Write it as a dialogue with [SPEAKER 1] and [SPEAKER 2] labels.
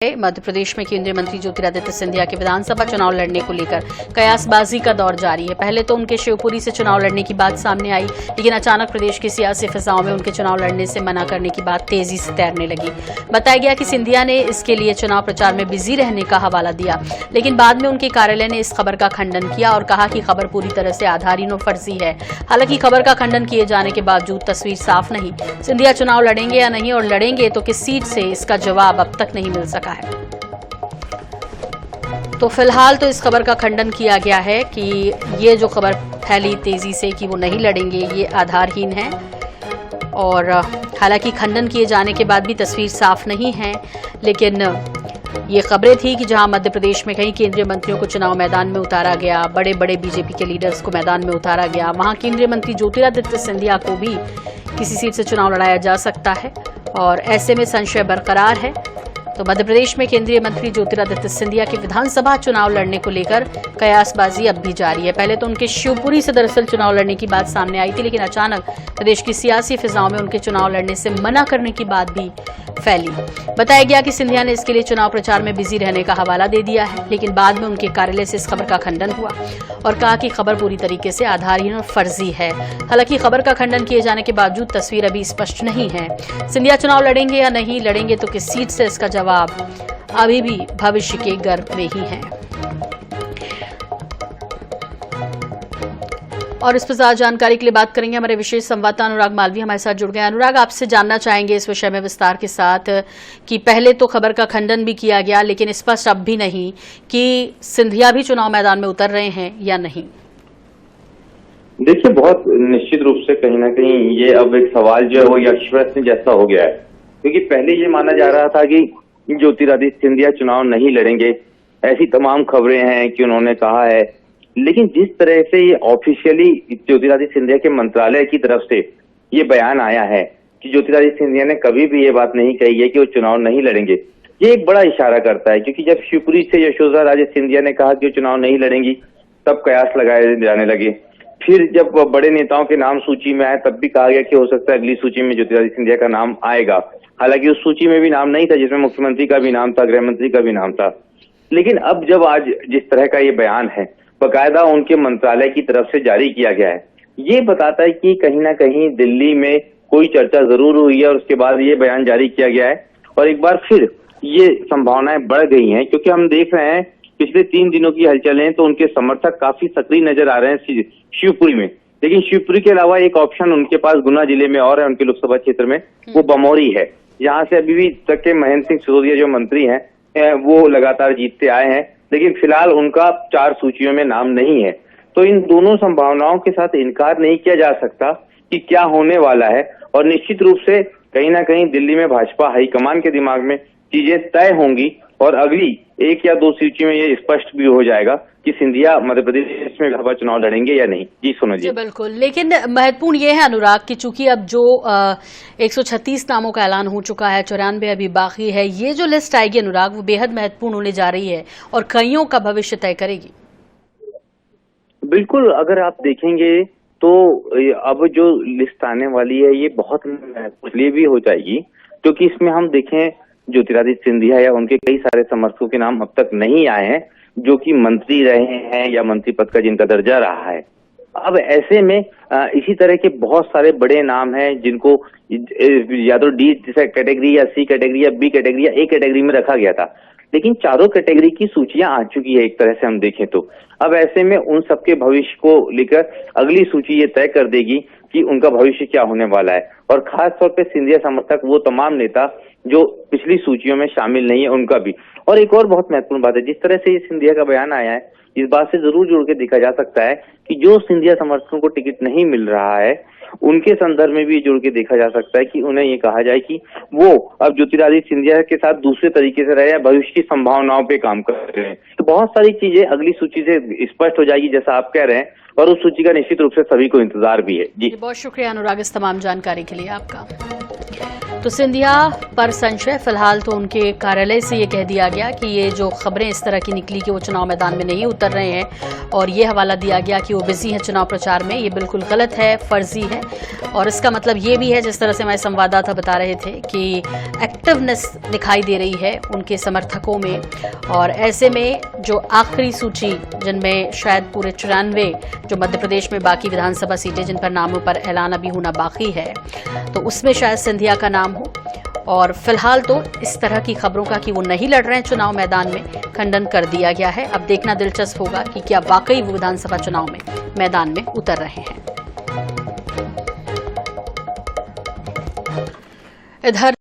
[SPEAKER 1] मध्य प्रदेश में केंद्रीय मंत्री ज्योतिरादित्य सिंधिया के विधानसभा चुनाव लड़ने को लेकर कयासबाजी का दौर जारी है। पहले तो उनके शिवपुरी से चुनाव लड़ने की बात सामने आई, लेकिन अचानक प्रदेश की सियासी फिजाओं में उनके चुनाव लड़ने से मना करने की बात तेजी से तैरने लगी। बताया गया कि सिंधिया ने इसके लिए चुनाव प्रचार में बिजी रहने का हवाला दिया, लेकिन बाद में उनके कार्यालय ने इस खबर का खंडन किया और कहा कि खबर पूरी तरह से आधारहीन और फर्जी है। हालांकि खबर का खंडन किए जाने के बावजूद तस्वीर साफ नहीं, सिंधिया चुनाव लड़ेंगे या नहीं और लड़ेंगे तो किस सीट से, इसका जवाब अब तक नहीं मिल सका है। तो फिलहाल तो इस खबर का खंडन किया गया है कि ये जो खबर फैली तेजी से कि वो नहीं लड़ेंगे, ये आधारहीन है। और हालांकि खंडन किए जाने के बाद भी तस्वीर साफ नहीं है, लेकिन ये खबरें थी कि जहां मध्य प्रदेश में कई केंद्रीय मंत्रियों को चुनाव मैदान में उतारा गया, बड़े बड़े बीजेपी के लीडर्स को मैदान में उतारा गया, वहां केंद्रीय मंत्री ज्योतिरादित्य सिंधिया को भी किसी सीट से चुनाव लड़ाया जा सकता है और ऐसे में संशय बरकरार है। तो मध्य प्रदेश में केंद्रीय मंत्री ज्योतिरादित्य सिंधिया के विधानसभा चुनाव लड़ने को लेकर कयासबाजी अब भी जारी है। पहले तो उनके शिवपुरी से दरअसल चुनाव लड़ने की बात सामने आई थी, लेकिन अचानक प्रदेश की सियासी फिजाओं में उनके चुनाव लड़ने से मना करने की बात भी फैली। बताया गया कि सिंधिया ने इसके लिए चुनाव प्रचार में बिजी रहने का हवाला दे दिया है, लेकिन बाद में उनके कार्यालय से इस खबर का खंडन हुआ और कहा कि खबर पूरी तरीके से आधारहीन और फर्जी है। हालांकि खबर का खंडन किए जाने के बावजूद तस्वीर अभी स्पष्ट नहीं है। सिंधिया चुनाव लड़ेंगे या नहीं लड़ेंगे तो किस सीट से, इसका जवाब अभी भी भविष्य के गर्भ में ही है। और इस पर ज्यादा जानकारी के लिए बात करेंगे हमारे विशेष संवाददाता अनुराग मालवी हमारे साथ जुड़ गए। अनुराग, आपसे जानना चाहेंगे इस विषय में विस्तार के साथ कि पहले तो खबर का खंडन भी किया गया, लेकिन स्पष्ट अब भी नहीं कि सिंधिया भी चुनाव मैदान में उतर रहे हैं या नहीं।
[SPEAKER 2] देखिए, बहुत निश्चित रूप से कहीं ना कहीं ये अब एक सवाल जो है वो यक्ष प्रश्न जैसा हो गया है, क्योंकि पहले ये माना जा रहा था कि ज्योतिरादित्य सिंधिया चुनाव नहीं लड़ेंगे, ऐसी तमाम खबरें हैं कि उन्होंने कहा है। लेकिन जिस तरह से ये ऑफिशियली ज्योतिरादित्य सिंधिया के मंत्रालय की तरफ से ये बयान आया है कि ज्योतिरादित्य सिंधिया ने कभी भी ये बात नहीं कही है कि वो चुनाव नहीं लड़ेंगे, ये एक बड़ा इशारा करता है। क्योंकि जब शिवपुरी से यशोधरा राजे सिंधिया ने कहा कि वो चुनाव नहीं लड़ेंगी, तब कयास लगाए जाने लगे। फिर जब बड़े नेताओं के नाम सूची में आए, तब भी कहा गया कि हो सकता है अगली सूची में ज्योतिरादित्य सिंधिया का नाम आएगा। हालांकि उस सूची में भी नाम नहीं था जिसमें मुख्यमंत्री का भी नाम था, गृह मंत्री का भी नाम था। लेकिन अब जब आज जिस तरह का ये बयान है बकायदा उनके मंत्रालय की तरफ से जारी किया गया है, ये बताता है कि कहीं ना कहीं दिल्ली में कोई चर्चा जरूर हुई है और उसके बाद ये बयान जारी किया गया है। और एक बार फिर ये संभावनाएं बढ़ गई हैं, क्योंकि हम देख रहे हैं पिछले 3 दिनों की हलचलें तो उनके समर्थक काफी सक्रिय नजर आ रहे हैं शिवपुरी में। लेकिन शिवपुरी के अलावा एक ऑप्शन उनके पास गुना जिले में और है, उनके लोकसभा क्षेत्र में, वो बमौरी है, जहां से अभी भी तक के महेंद्र सिंह सिसोदिया जो मंत्री हैं वो लगातार जीतते आए हैं। लेकिन फिलहाल उनका 4 सूचियों में नाम नहीं है। तो इन दोनों संभावनाओं के साथ इनकार नहीं किया जा सकता कि क्या होने वाला है। और निश्चित रूप से कहीं ना कहीं दिल्ली में भाजपा हाईकमान के दिमाग में चीजें तय होंगी और अगली 1 या 2 सूची में ये स्पष्ट भी हो जाएगा कि सिंधिया मध्य प्रदेश में विधानसभा चुनाव लड़ेंगे या नहीं। जी सोनू जी।
[SPEAKER 1] बिल्कुल, लेकिन महत्वपूर्ण ये है अनुराग कि चूंकि अब जो 136 नामों का ऐलान हो चुका है, 94 अभी बाकी है, ये जो लिस्ट आएगी अनुराग वो बेहद महत्वपूर्ण होने जा रही है और कईयों का भविष्य तय करेगी।
[SPEAKER 2] बिल्कुल, अगर आप देखेंगे तो अब जो लिस्ट आने वाली है ये बहुत इसलिए भी हो जाएगी क्योंकि इसमें हम देखें ज्योतिरादित्य सिंधिया या उनके कई सारे समर्थकों के नाम अब तक नहीं आए हैं जो कि मंत्री रहे हैं या मंत्री पद का जिनका दर्जा रहा है। अब ऐसे में इसी तरह के बहुत सारे बड़े नाम हैं जिनको या तो डी कैटेगरी या सी कैटेगरी या बी कैटेगरी या ए कैटेगरी में रखा गया था, लेकिन चारों कैटेगरी की सूचियां आ चुकी है एक तरह से हम देखें तो। अब ऐसे में उन सबके भविष्य को लेकर अगली सूची ये तय कर देगी कि उनका भविष्य क्या होने वाला है। और खास तौर पे सिंधिया समर्थक वो तमाम नेता जो पिछली सूचियों में शामिल नहीं है उनका भी। और एक और बहुत महत्वपूर्ण बात है, जिस तरह से ये सिंधिया का बयान आया है इस बात से जरूर जोड़ के देखा जा सकता है कि जो सिंधिया समर्थकों को टिकट नहीं मिल रहा है उनके संदर्भ में भी जोड़ के देखा जा सकता है कि उन्हें ये कहा जाए कि वो अब ज्योतिरादित्य सिंधिया के साथ दूसरे तरीके से रहे या भविष्य की संभावनाओं पे काम कर रहे हैं। तो बहुत सारी चीजें अगली सूची से स्पष्ट हो जाएगी जैसा आप कह रहे हैं, और उस सूची का निश्चित रूप से सभी को इंतजार भी है। जी
[SPEAKER 1] बहुत शुक्रिया अनुराग इस तमाम जानकारी के लिए आपका। तो सिंधिया पर संशय, फिलहाल तो उनके कार्यालय से ये कह दिया गया कि ये जो खबरें इस तरह की निकली कि वो चुनाव मैदान में नहीं उतर रहे हैं और ये हवाला दिया गया कि वो बिजी हैं चुनाव प्रचार में, ये बिल्कुल गलत है, फर्जी है। और इसका मतलब ये भी है, जिस तरह से हमारे संवाददाता बता रहे थे, कि एक्टिवनेस दिखाई दे रही है उनके समर्थकों में। और ऐसे में जो आखिरी सूची, जिनमें शायद पूरे 94 जो मध्य प्रदेश में बाकी विधानसभा सीटें जिन पर नामों पर ऐलान अभी होना बाकी है, तो उसमें शायद सिंधिया का नाम हो। और फिलहाल तो इस तरह की खबरों का कि वो नहीं लड़ रहे हैं चुनाव मैदान में, खंडन कर दिया गया है। अब देखना दिलचस्प होगा कि क्या वाकई वो विधानसभा चुनाव में मैदान में उतर रहे हैं। इधर